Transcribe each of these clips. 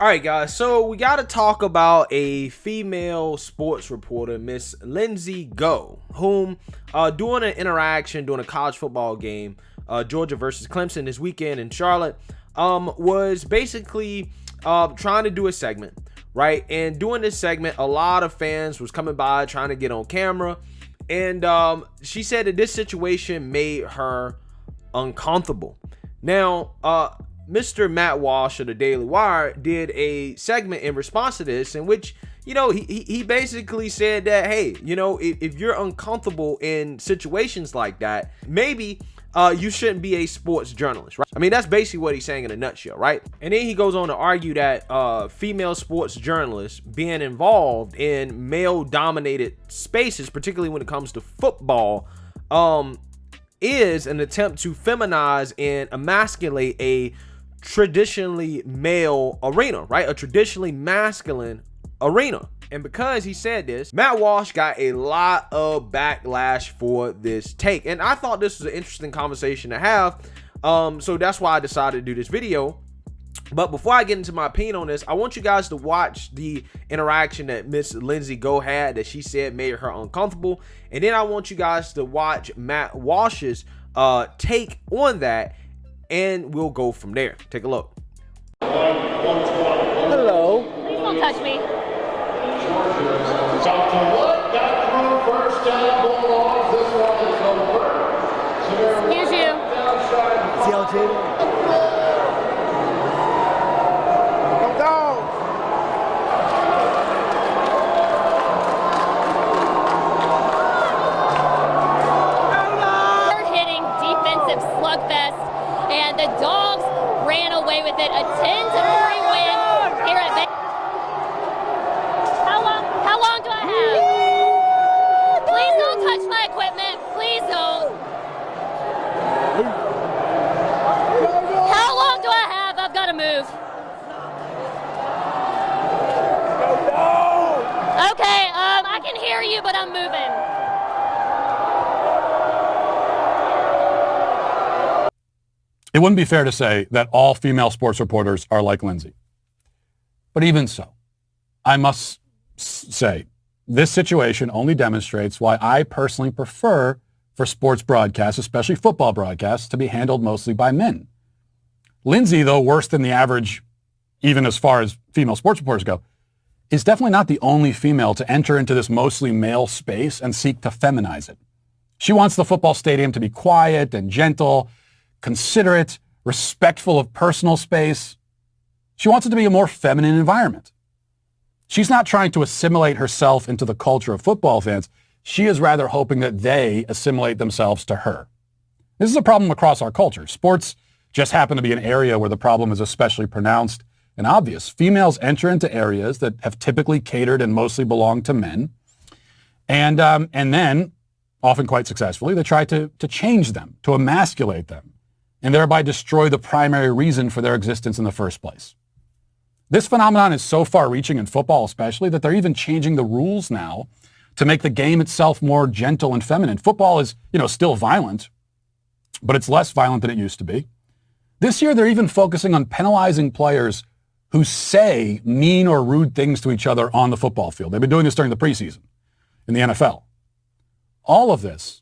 All right, guys, so we got to talk about a female sports reporter, Miss Lindsay Go, whom during an interaction during a college football game, Georgia versus Clemson this weekend in Charlotte, was basically trying to do a segment, right? And doing this segment, a lot of fans was coming by trying to get on camera, and she said that this situation made her uncomfortable. Now, Mr. Matt Walsh of the Daily Wire did a segment in response to this, in which, you know, he basically said that, hey, you know, if you're uncomfortable in situations like that, maybe you shouldn't be a sports journalist, right? I mean, that's basically what he's saying in a nutshell, right? And then he goes on to argue that female sports journalists being involved in male-dominated spaces, particularly when it comes to football, is an attempt to feminize and emasculate a traditionally male arena, right? A traditionally masculine arena. And because he said this, Matt Walsh got a lot of backlash for this take. And I thought this was an interesting conversation to have. So that's why I decided to do this video. But before I get into my opinion on this, I want you guys to watch the interaction that Miss Lindsay Go had that she said made her uncomfortable. And then I want you guys to watch Matt Walsh's take on that, and we'll go from there. Take a look. Hello. Please don't touch me. Excuse you. CLT. Slugfest, and the Dogs ran away with it. A 10-3 win here at Vegas. How long do I have? Please don't touch my equipment. Please don't. How long do I have? I've got to move. Okay, I can hear you, but I'm moving. It wouldn't be fair to say that all female sports reporters are like Lindsay. But even so, I must say, this situation only demonstrates why I personally prefer for sports broadcasts, especially football broadcasts, to be handled mostly by men. Lindsay, though worse than the average, even as far as female sports reporters go, is definitely not the only female to enter into this mostly male space and seek to feminize it. She wants the football stadium to be quiet and gentle, considerate, respectful of personal space. She wants it to be a more feminine environment. She's not trying to assimilate herself into the culture of football fans. She is rather hoping that they assimilate themselves to her. This is a problem across our culture. Sports just happen to be an area where the problem is especially pronounced and obvious. Females enter into areas that have typically catered and mostly belonged to men. And then, often quite successfully, they try to change them, to emasculate them, and thereby destroy the primary reason for their existence in the first place. This phenomenon is so far-reaching in football especially that they're even changing the rules now to make the game itself more gentle and feminine. Football is, still violent, but it's less violent than it used to be. This year, they're even focusing on penalizing players who say mean or rude things to each other on the football field. They've been doing this during the preseason in the NFL. All of this,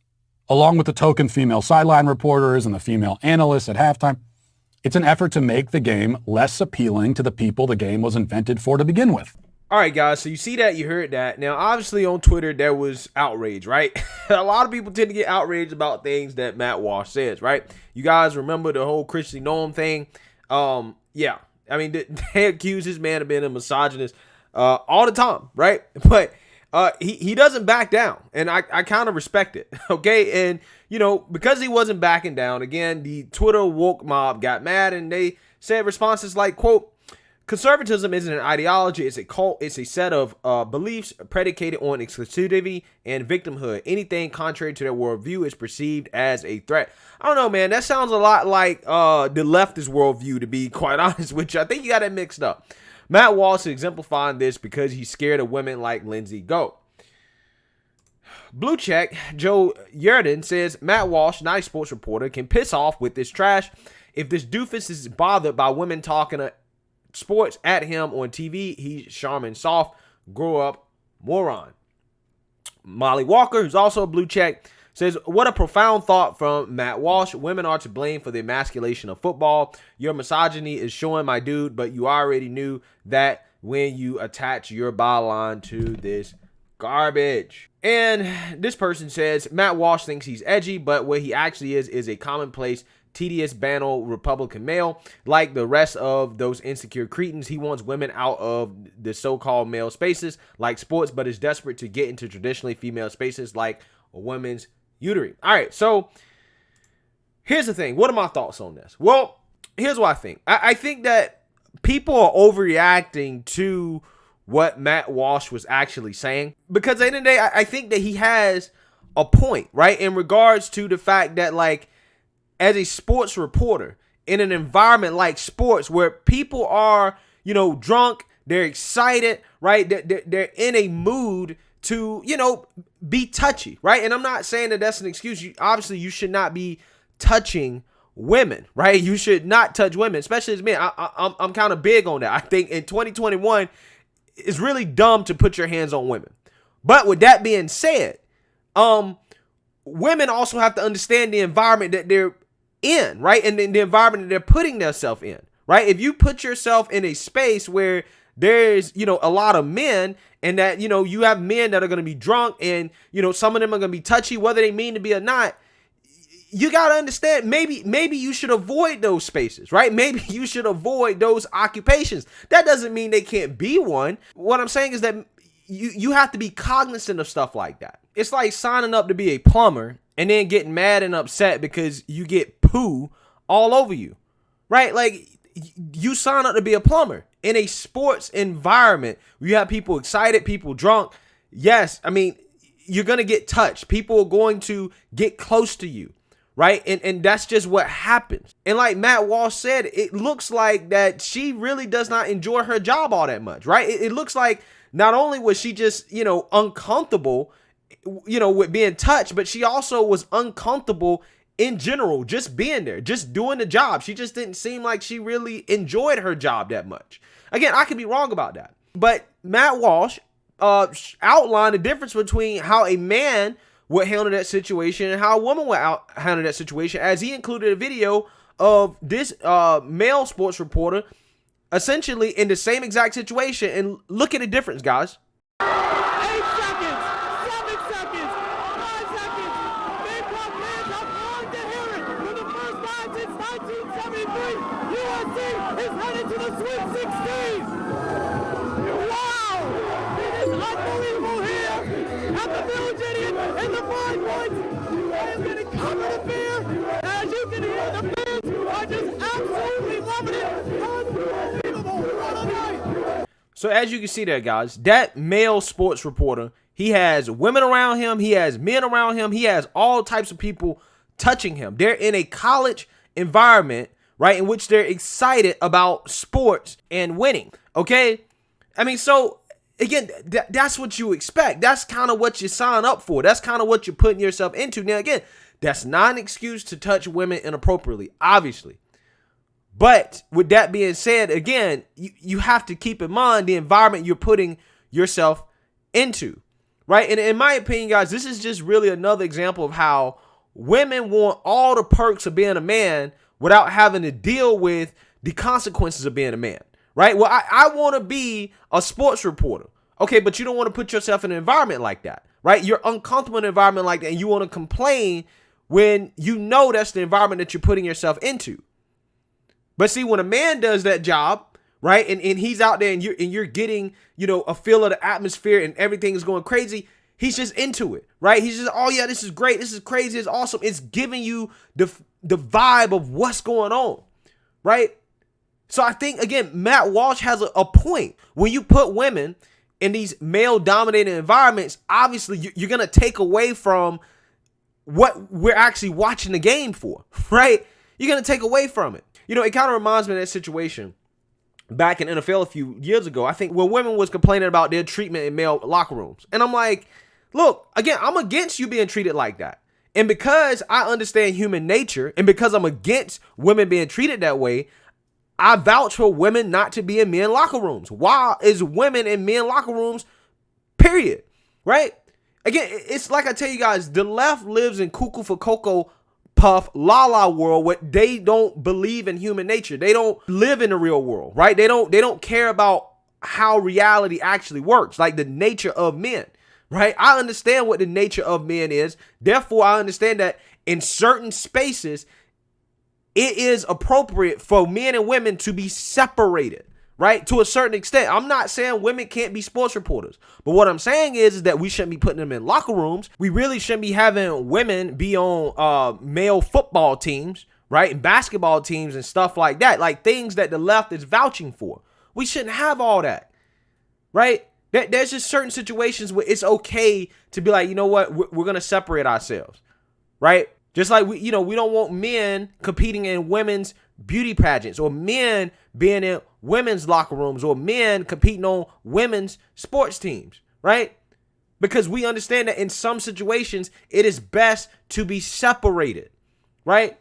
along with the token female sideline reporters and the female analysts at halftime, it's an effort to make the game less appealing to the people the game was invented for to begin with. All right, guys, so you see that, you heard that. Now, obviously on Twitter, there was outrage, right? A lot of people tend to get outraged about things that Matt Walsh says, right? You guys remember the whole Christy Noam thing? Yeah, I mean, they accuse this man of being a misogynist all the time, right? But he doesn't back down, and I kind of respect it, okay? And, because he wasn't backing down, again, the Twitter woke mob got mad, and they said responses like, quote, "Conservatism isn't an ideology, it's a cult, it's a set of beliefs predicated on exclusivity and victimhood. Anything contrary to their worldview is perceived as a threat." I don't know, man, that sounds a lot like the leftist worldview, to be quite honest with you. I think you got it mixed up. Matt Walsh is exemplifying this because he's scared of women like Lindsay Go. Blue Check Joe Yerden says, "Matt Walsh, not a sports reporter, can piss off with this trash. If this doofus is bothered by women talking sports at him on TV. He's charming soft. Grow up, moron. Molly Walker, who's also a blue check, says, what a profound thought from Matt Walsh. Women are to blame for the emasculation of football. Your misogyny is showing, my dude, but you already knew that when you attach your byline to this garbage. And this person says, Matt Walsh thinks he's edgy, but what he actually is a commonplace, tedious, banal Republican male. Like the rest of those insecure cretins, he wants women out of the so-called male spaces like sports, but is desperate to get into traditionally female spaces like a women's uterine. All right, so here's the thing. What are my thoughts on this? Well, here's what I think. I think that people are overreacting to what Matt Walsh was actually saying, because at the end of the day, I think that he has a point, right? In regards to the fact that, like, as a sports reporter in an environment like sports where people are, you know, drunk, they're excited, right? They're in a mood to, you know, be touchy, right? And I'm not saying that that's an excuse. Obviously, you should not be touching women, right? You should not touch women, especially as men. I'm kind of big on that. I think in 2021, it's really dumb to put your hands on women. But with that being said, women also have to understand the environment that they're in, right? And then the environment that they're putting themselves in, right? If you put yourself in a space where there's, you know, a lot of men, and that, you know, you have men that are going to be drunk, and, you know, some of them are going to be touchy, whether they mean to be or not, you got to understand, maybe you should avoid those spaces, right? Maybe you should avoid those occupations. That doesn't mean they can't be one. What I'm saying is that you have to be cognizant of stuff like that. It's like signing up to be a plumber and then getting mad and upset because you get poo all over you, right? Like, you sign up to be a plumber in a sports environment. You have people excited, people drunk. Yes, I mean, you're going to get touched. People are going to get close to you, right? And that's just what happens. And like Matt Walsh said, it looks like that she really does not enjoy her job all that much, right? It looks like not only was she just, you know, uncomfortable, you know, with being touched, but she also was uncomfortable in general, just being there, just doing the job. She just didn't seem like she really enjoyed her job that much. Again, I could be wrong about that, but Matt Walsh outlined the difference between how a man would handle that situation and how a woman would handle that situation, as he included a video of this male sports reporter essentially in the same exact situation. And look at the difference, guys. 8 seconds, 7 seconds, 5 seconds. Big fans have hard to hear it. For the first time since 1973, USC is headed to the Sweet 16. Wow! It is unbelievable here at the Village Idiot in the 5 points. I am getting covered in beer. As you can hear, the fans are just absolutely loving it. Unbelievable. What a night. So as you can see there, guys, that male sports reporter, he has women around him, he has men around him, he has all types of people touching him. They're in a college environment, right, in which they're excited about sports and winning, okay? I mean, so, again, that's what you expect. That's kind of what you sign up for. That's kind of what you're putting yourself into. Now, again, that's not an excuse to touch women inappropriately, obviously. But with that being said, again, you have to keep in mind the environment you're putting yourself into, right? And in my opinion, guys, this is just really another example of how women want all the perks of being a man without having to deal with the consequences of being a man, right? Well, I want to be a sports reporter. Okay, but you don't want to put yourself in an environment like that, right? You're uncomfortable in an environment like that, and you want to complain when you know that's the environment that you're putting yourself into. But see, when a man does that job, right, and he's out there and you're getting, you know, a feel of the atmosphere and everything is going crazy, he's just into it, right? He's just, oh yeah, this is great, this is crazy, it's awesome. It's giving you the vibe of what's going on, right? So I think, again, Matt Walsh has a point. When you put women in these male-dominated environments, obviously you're going to take away from what we're actually watching the game for, right? You're going to take away from it. You know, it kind of reminds me of that situation back in NFL a few years ago. I think when women was complaining about their treatment in male locker rooms. And I'm like, look, again, I'm against you being treated like that. And because I understand human nature and because I'm against women being treated that way, I vouch for women not to be in men locker rooms. Why is women in men locker rooms, period, right? Again, it's like I tell you guys, the left lives in cuckoo for Cocoa Puff la la world where they don't believe in human nature. They don't live in the real world, right? They don't care about how reality actually works, like the nature of men, right? I understand what the nature of men is. Therefore, I understand that in certain spaces, it is appropriate for men and women to be separated, right? To a certain extent. I'm not saying women can't be sports reporters, but what I'm saying is that we shouldn't be putting them in locker rooms. We really shouldn't be having women be on male football teams, right? And basketball teams and stuff like that, like things that the left is vouching for. We shouldn't have all that, right? There's just certain situations where it's okay to be like, you know what, we're going to separate ourselves, right? Just like we don't want men competing in women's beauty pageants or men being in women's locker rooms or men competing on women's sports teams, right? Because we understand that in some situations, it is best to be separated, right?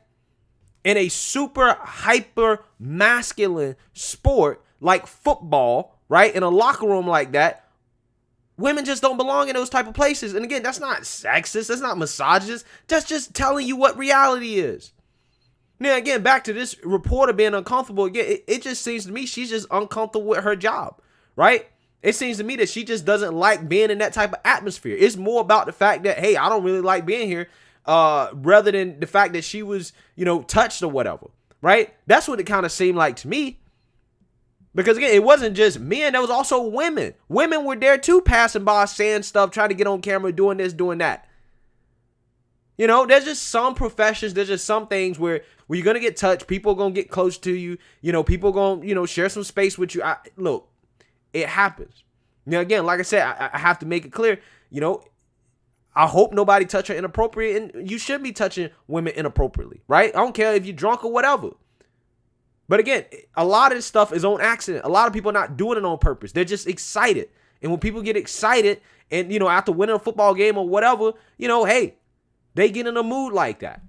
In a super hyper masculine sport like football, right? In a locker room like that, women just don't belong in those type of places. And again, that's not sexist. That's not misogynist. That's just telling you what reality is. Now, again, back to this reporter being uncomfortable. Again, it just seems to me she's just uncomfortable with her job, right? It seems to me that she just doesn't like being in that type of atmosphere. It's more about the fact that, hey, I don't really like being here, rather than the fact that she was, touched or whatever, right? That's what it kind of seemed like to me. Because again, it wasn't just men, there was also women. Women were there too, passing by, saying stuff, trying to get on camera, doing this, doing that. There's just some professions, there's just some things where you're going to get touched, people are going to get close to you, people are going to, share some space with you. Look, it happens. Now, again, like I said, I have to make it clear, I hope nobody touch her inappropriate, and you shouldn't be touching women inappropriately, right? I don't care if you're drunk or whatever. But again, a lot of this stuff is on accident. A lot of people are not doing it on purpose. They're just excited. And when people get excited and, after winning a football game or whatever, hey, they get in a mood like that.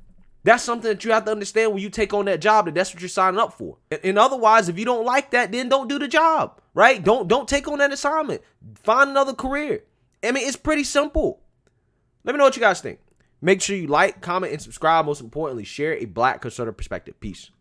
That's something that you have to understand when you take on that job, that's what you're signing up for. And otherwise, if you don't like that, then don't do the job, right? Don't take on that assignment. Find another career. I mean, it's pretty simple. Let me know what you guys think. Make sure you like, comment, and subscribe. Most importantly, share a Black conservative perspective. Peace.